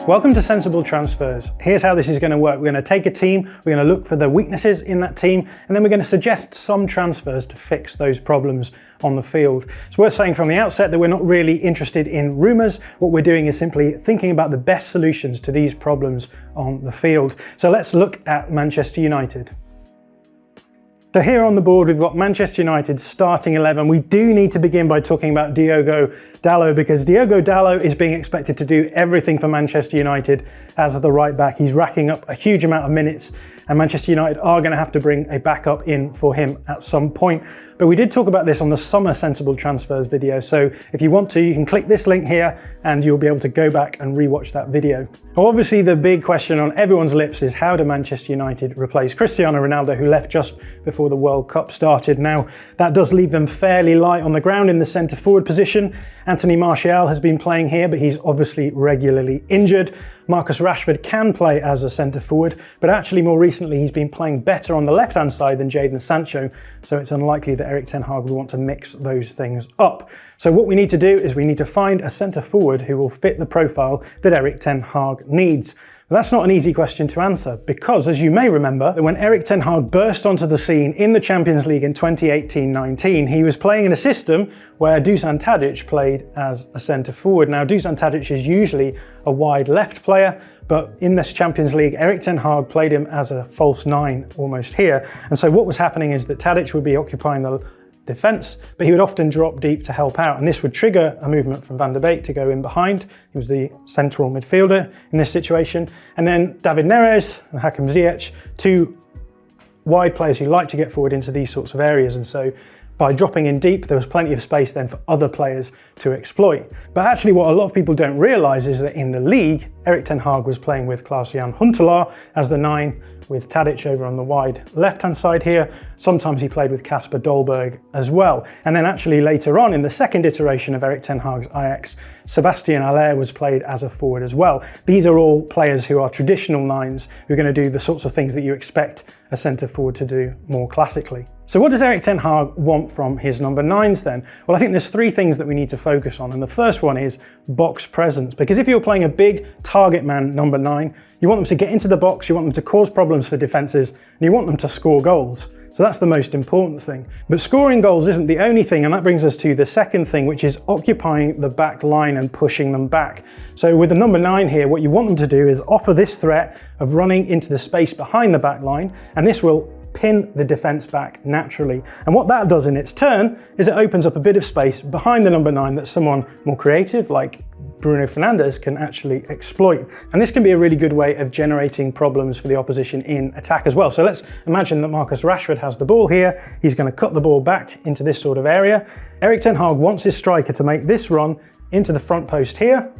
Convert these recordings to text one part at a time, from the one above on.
Welcome to Sensible Transfers. Here's how this is going to work. We're going to take a team, we're going to look for the weaknesses in that team, and then we're going to suggest some transfers to fix those problems on the field. It's worth saying from the outset that we're not really interested in rumours. What we're doing is simply thinking about the best solutions to these problems on the field. So let's look at Manchester United. So here on the board, we've got Manchester United's starting 11. We do need to begin by talking about Diogo Dalot, because Diogo Dalot is being expected to do everything for Manchester United as the right back. He's racking up a huge amount of minutes, and Manchester United are going to have to bring a backup in for him at some point. But we did talk about this on the summer Sensible Transfers video, so if you want to, you can click this link here and you'll be able to go back and rewatch that video. Well, obviously the big question on everyone's lips is, how do Manchester United replace Cristiano Ronaldo, who left just before the World Cup started? Now, that does leave them fairly light on the ground in the centre forward position. Anthony Martial has been playing here, but he's obviously regularly injured. Marcus Rashford can play as a centre forward, but actually more recently he's been playing better on the left-hand side than Jadon Sancho, so it's unlikely that Erik ten Hag would want to mix those things up. So what we need to do is we need to find a centre forward who will fit the profile that Erik ten Hag needs. But that's not an easy question to answer, because as you may remember, that when Erik ten Hag burst onto the scene in the Champions League in 2018-19, he was playing in a system where Dusan Tadic played as a centre forward. Now, Dusan Tadic is usually a wide left player, but in this Champions League, Erik ten Hag played him as a false nine almost here. And so what was happening is that Tadic would be occupying the defence, but he would often drop deep to help out, and this would trigger a movement from Van der Beek to go in behind. He was the central midfielder in this situation, and then David Neres and Hakim Ziyech, two wide players who like to get forward into these sorts of areas, and so by dropping in deep, there was plenty of space then for other players to exploit. But actually what a lot of people don't realise is that in the league, Erik ten Hag was playing with Klaas-Jan Huntelaar as the 9, with Tadic over on the wide left-hand side here. Sometimes he played with Kasper Dolberg as well. And then actually later on in the second iteration of Erik ten Hag's Ajax, Sebastian Haller was played as a forward as well. These are all players who are traditional 9s, who are going to do the sorts of things that you expect a centre forward to do more classically. So what does Erik ten Hag want from his number 9s then? Well, I think there's 3 things that we need to focus on, and the first one is box presence, because if you're playing a big target man number 9, you want them to get into the box, you want them to cause problems for defences, and you want them to score goals. So that's the most important thing. But scoring goals isn't the only thing, and that brings us to the second thing, which is occupying the back line and pushing them back. So with the number 9 here, what you want them to do is offer this threat of running into the space behind the back line, and this will pin the defence back naturally. And what that does in its turn is it opens up a bit of space behind the number 9 that someone more creative, like Bruno Fernandes, can actually exploit. And this can be a really good way of generating problems for the opposition in attack as well. So let's imagine that Marcus Rashford has the ball here. He's going to cut the ball back into this sort of area. Erik ten Hag wants his striker to make this run into the front post here.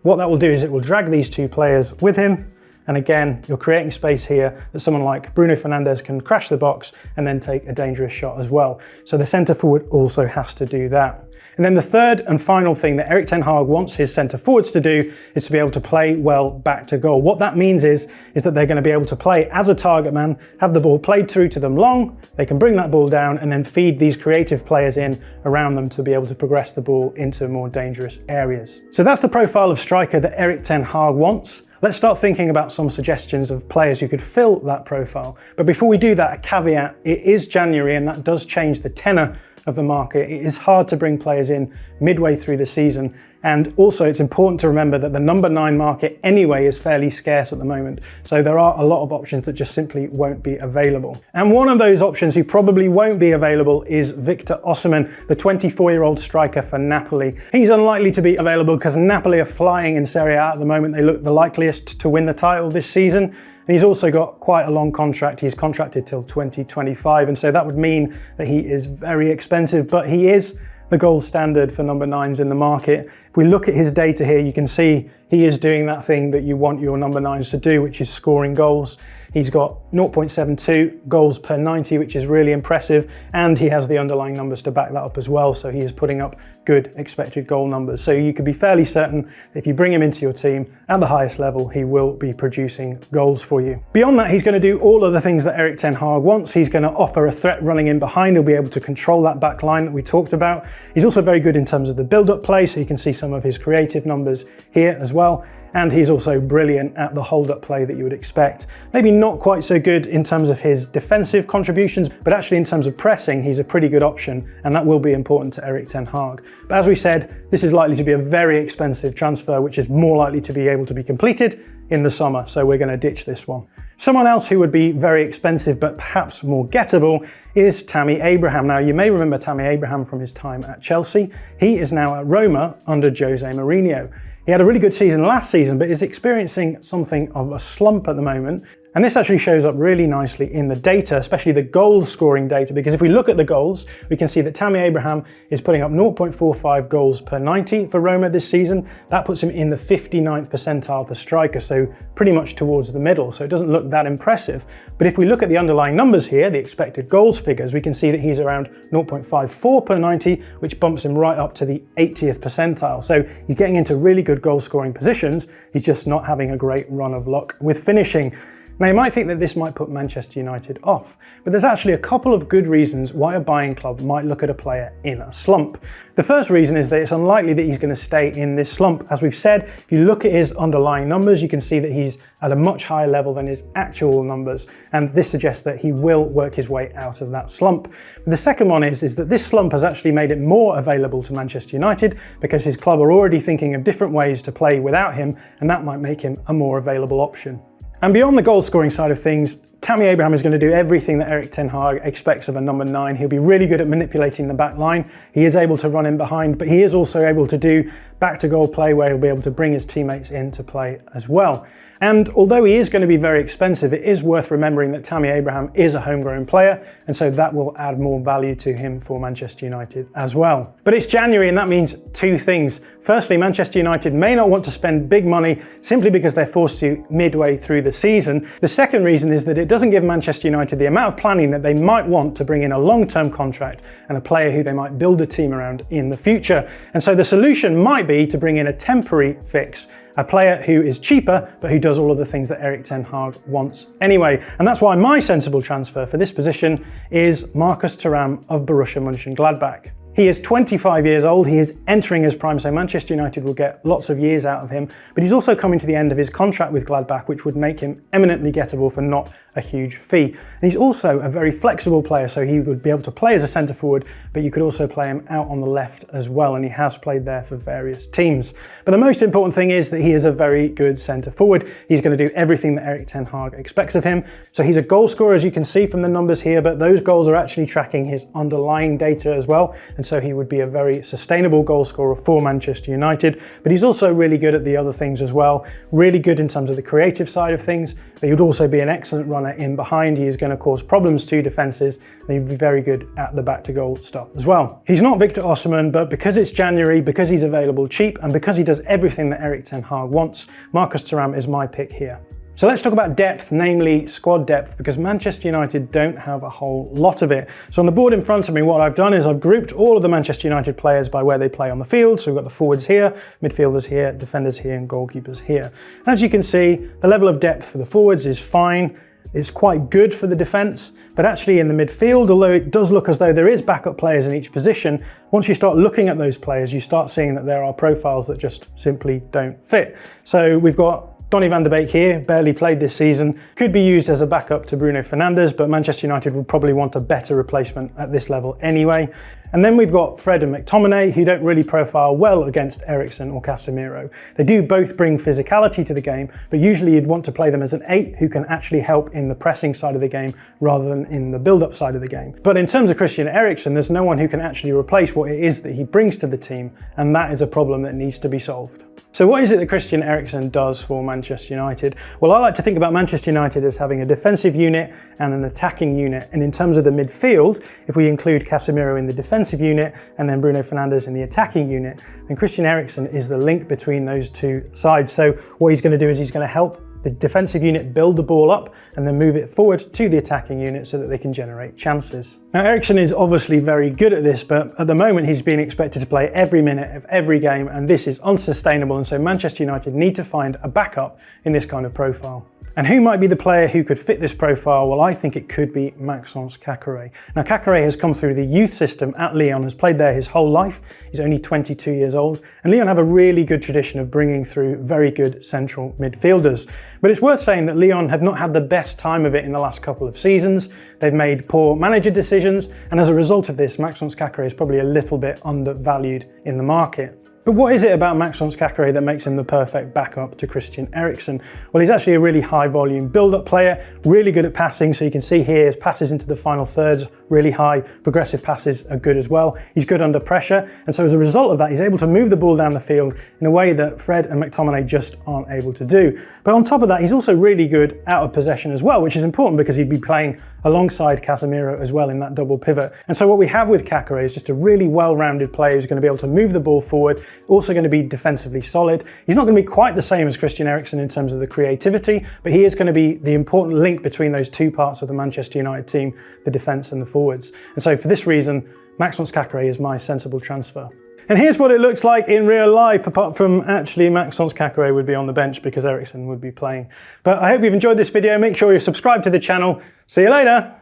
What that will do is it will drag these 2 players with him. And again, you're creating space here that someone like Bruno Fernandes can crash the box and then take a dangerous shot as well. So the centre forward also has to do that. And then the third and final thing that Erik ten Hag wants his centre forwards to do is to be able to play well back to goal. What that means is that they're going to be able to play as a target man, have the ball played through to them long, they can bring that ball down and then feed these creative players in around them to be able to progress the ball into more dangerous areas. So that's the profile of striker that Erik ten Hag wants. Let's start thinking about some suggestions of players who could fill that profile. But before we do that, a caveat: it is January and that does change the tenor of the market. It is hard to bring players in midway through the season. And also it's important to remember that the number 9 market anyway is fairly scarce at the moment. So there are a lot of options that just simply won't be available. And one of those options who probably won't be available is Victor Osimhen, the 24-year-old striker for Napoli. He's unlikely to be available because Napoli are flying in Serie A at the moment. They look the likeliest to win the title this season. And he's also got quite a long contract. He's contracted till 2025. And so that would mean that he is very expensive, but he is the gold standard for number 9s in the market. If we look at his data here, you can see he is doing that thing that you want your number 9s to do, which is scoring goals. He's got 0.72 goals per 90, which is really impressive, and he has the underlying numbers to back that up as well, so he is putting up good expected goal numbers. So you could be fairly certain that if you bring him into your team at the highest level, he will be producing goals for you. Beyond that, he's going to do all of the things that Erik ten Hag wants. He's going to offer a threat running in behind. He'll be able to control that back line that we talked about. He's also very good in terms of the build-up play, so you can see some some of his creative numbers here as well. And he's also brilliant at the hold-up play that you would expect. Maybe not quite so good in terms of his defensive contributions, but actually in terms of pressing, he's a pretty good option, and that will be important to Erik ten Hag. But as we said, this is likely to be a very expensive transfer, which is more likely to be able to be completed in the summer, so we're going to ditch this one. Someone else who would be very expensive but perhaps more gettable is Tammy Abraham. Now, you may remember Tammy Abraham from his time at Chelsea. He is now at Roma under Jose Mourinho. He had a really good season last season, but is experiencing something of a slump at the moment. And this actually shows up really nicely in the data, especially the goal scoring data, because if we look at the goals, we can see that Tammy Abraham is putting up 0.45 goals per 90 for Roma this season. That puts him in the 59th percentile for striker, so pretty much towards the middle. So it doesn't look that impressive. But if we look at the underlying numbers here, the expected goals figures, we can see that he's around 0.54 per 90, which bumps him right up to the 80th percentile. So he's getting into really good goal scoring positions. He's just not having a great run of luck with finishing. Now, you might think that this might put Manchester United off, but there's actually a couple of good reasons why a buying club might look at a player in a slump. The first reason is that it's unlikely that he's going to stay in this slump. As we've said, if you look at his underlying numbers, you can see that he's at a much higher level than his actual numbers, and this suggests that he will work his way out of that slump. But the second one is that this slump has actually made it more available to Manchester United because his club are already thinking of different ways to play without him, and that might make him a more available option. And beyond the goal scoring side of things, Tammy Abraham is going to do everything that Erik ten Hag expects of a number 9. He'll be really good at manipulating the back line. He is able to run in behind, but he is also able to do back to goal play where he'll be able to bring his teammates in to play as well. And although he is going to be very expensive, it is worth remembering that Tammy Abraham is a homegrown player, and so that will add more value to him for Manchester United as well. But it's January, and that means two things. Firstly, Manchester United may not want to spend big money simply because they're forced to midway through the season. The second reason is that it doesn't give Manchester United the amount of planning that they might want to bring in a long-term contract and a player who they might build a team around in the future. And so the solution might be to bring in a temporary fix, a player who is cheaper, but who does all of the things that Erik ten Hag wants anyway. And that's why my sensible transfer for this position is Marcus Thuram of Borussia Mönchengladbach. He is 25 years old, he is entering his prime, so Manchester United will get lots of years out of him, but he's also coming to the end of his contract with Gladbach, which would make him eminently gettable for not a huge fee. And he's also a very flexible player, so he would be able to play as a centre forward, but you could also play him out on the left as well, and he has played there for various teams. But the most important thing is that he is a very good centre forward. He's going to do everything that Erik ten Hag expects of him. So he's a goal scorer, as you can see from the numbers here, but those goals are actually tracking his underlying data as well, and so he would be a very sustainable goal scorer for Manchester United. But he's also really good at the other things as well, really good in terms of the creative side of things, but he would also be an excellent runner in behind. He is going to cause problems to defences, and he'd be very good at the back to goal stuff as well. He's not Victor Osimhen, but because it's January, because he's available cheap, and because he does everything that Erik ten Hag wants, Marcus Thuram is my pick here. So let's talk about depth, namely squad depth, because Manchester United don't have a whole lot of it. So on the board in front of me, what I've done is I've grouped all of the Manchester United players by where they play on the field. So we've got the forwards here, midfielders here, defenders here, and goalkeepers here. And as you can see, the level of depth for the forwards is fine. It's quite good for the defence, but actually in the midfield, although it does look as though there is backup players in each position, once you start looking at those players, you start seeing that there are profiles that just simply don't fit. So we've got Donny van de Beek here, barely played this season, could be used as a backup to Bruno Fernandes, but Manchester United would probably want a better replacement at this level anyway. And then we've got Fred and McTominay, who don't really profile well against Eriksen or Casemiro. They do both bring physicality to the game, but usually you'd want to play them as an 8 who can actually help in the pressing side of the game rather than in the build-up side of the game. But in terms of Christian Eriksen, there's no one who can actually replace what it is that he brings to the team, and that is a problem that needs to be solved. So what is it that Christian Eriksen does for Manchester United? Well, I like to think about Manchester United as having a defensive unit and an attacking unit. And in terms of the midfield, if we include Casemiro in the defensive unit and then Bruno Fernandes in the attacking unit, then Christian Eriksen is the link between those two sides. So what he's going to do is he's going to help the defensive unit build the ball up and then move it forward to the attacking unit so that they can generate chances. Now Eriksen is obviously very good at this, but at the moment he's being expected to play every minute of every game, and this is unsustainable, and so Manchester United need to find a backup in this kind of profile. And who might be the player who could fit this profile? Well, I think it could be Maxence Caqueret. Now, Caqueret has come through the youth system at Lyon, has played there his whole life. He's only 22 years old. And Lyon have a really good tradition of bringing through very good central midfielders. But it's worth saying that Lyon have not had the best time of it in the last couple of seasons. They've made poor manager decisions. And as a result of this, Maxence Caqueret is probably a little bit undervalued in the market. But what is it about Maxence Caqueret that makes him the perfect backup to Christian Eriksen? Well, he's actually a really high volume build-up player, really good at passing. So you can see here his passes into the final thirds, really high. Progressive passes are good as well. He's good under pressure. And so as a result of that, he's able to move the ball down the field in a way that Fred and McTominay just aren't able to do. But on top of that, he's also really good out of possession as well, which is important because he'd be playing alongside Casemiro as well in that double pivot. And so what we have with Caqueret is just a really well-rounded player who's going to be able to move the ball forward, also going to be defensively solid. He's not going to be quite the same as Christian Eriksen in terms of the creativity, but he is going to be the important link between those two parts of the Manchester United team, the defence and the forwards. And so for this reason, Maxence Caqueret is my sensible transfer. And here's what it looks like in real life, apart from actually Maxence Caqueret would be on the bench because Eriksen would be playing. But I hope you've enjoyed this video. Make sure you're subscribed to the channel. See you later.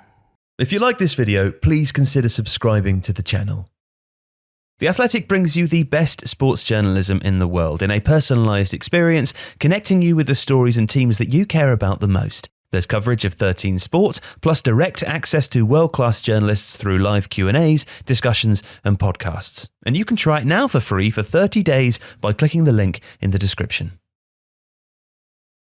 If you like this video, please consider subscribing to the channel. The Athletic brings you the best sports journalism in the world in a personalised experience, connecting you with the stories and teams that you care about the most. There's coverage of 13 sports, plus direct access to world-class journalists through live Q&As, discussions and podcasts. And you can try it now for free for 30 days by clicking the link in the description.